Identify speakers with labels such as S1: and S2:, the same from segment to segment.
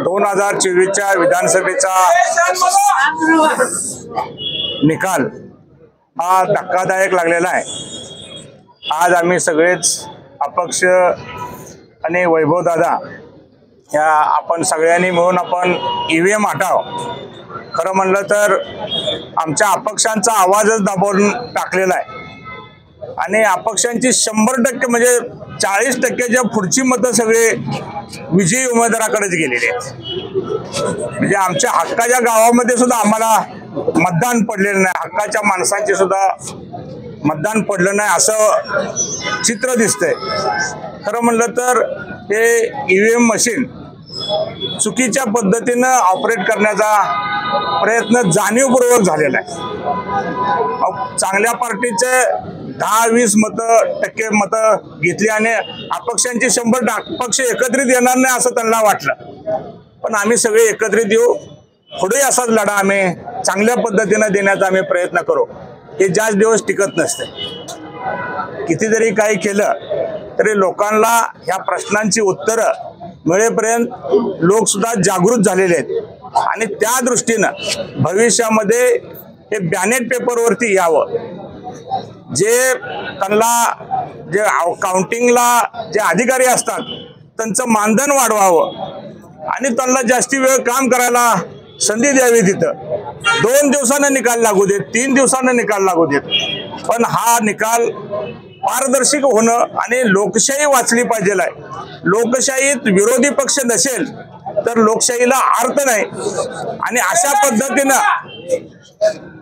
S1: 2024च्या विधानसभेचा निकाल हा धक्कादायक लागलेला आहे। आज आम्ही सगळेच अपक्ष आणि वैभव दादा या आपण सगळ्यांनी मिळून आपण ईव्हीएम हटाव, खरं म्हणलं तर आमच्या अपक्षांचा आवाजच दाबून टाकलेला आहे आणि अपक्षांची 100% म्हणजे 40%च्या पुढची मतं सगळे विजयी उमेदवाराकडेच गेलेले आहेत। म्हणजे आमच्या हक्काच्या गावामध्ये सुद्धा आम्हाला मतदान पडलेलं नाही, हक्काच्या माणसांचे सुद्धा मतदान पडलं नाही असं चित्र दिसतंय। खरं म्हणलं तर हे ईव्हीएम मशीन चुकीच्या पद्धतीनं ऑपरेट करण्याचा प्रयत्न जाणीवपूर्वक झालेला आहे। चांगल्या पार्टीचे 10-20 टक्के मतं घेतली आणि अपक्षांची 100 अपक्ष एकत्रित येणार नाही असं त्यांना वाटलं, पण आम्ही सगळे एकत्रित येऊ, पुढे असाच लढा आम्ही चांगल्या पद्धतीनं देण्याचा आम्ही प्रयत्न करू। हे जास्त दिवस टिकत नसते, किती जरी काही केलं तरी लोकांना ह्या प्रश्नांची उत्तरं मिळेपर्यंत लोक सुद्धा जागृत झालेले आहेत आणि त्या दृष्टीनं भविष्यामध्ये हे बॅलेट पेपरवरती यावं, जे त्यांना जे काउंटिंगला जे अधिकारी असतात त्यांचं मानधन वाढवावं आणि त्यांना जास्ती वेळ काम करायला संधी द्यावी। तिथं 2 दिवसानं निकाल लागू देत, 3 दिवसानं निकाल लागू देत, पण हा निकाल पारदर्शक होणं आणि लोकशाही वाचली पाहिजे आहे। लोकशाहीत विरोधी पक्ष नसेल तर लोकशाहीला अर्थ नाही आणि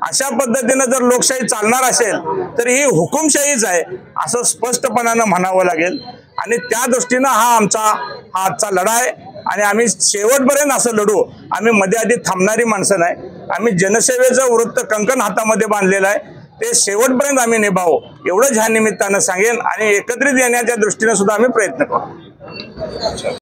S1: अशा पद्धतीनं जर लोकशाही चालणार असेल तर ही हुकुमशाहीच आहे असं स्पष्टपणानं म्हणावं लागेल आणि त्या दृष्टीनं हा आजचा लढा आहे आणि आम्ही शेवटपर्यंत असं लढू। आम्ही मध्ये आधी थांबणारी माणसं नाही, आम्ही जनसेवेचं वृत्त कंकण हातामध्ये बांधलेलं आहे, ते शेवटपर्यंत आम्ही निभावू एवढंच ह्या निमित्तानं सांगेन आणि एकत्रित येण्याच्या दृष्टीने सुद्धा आम्ही प्रयत्न करू।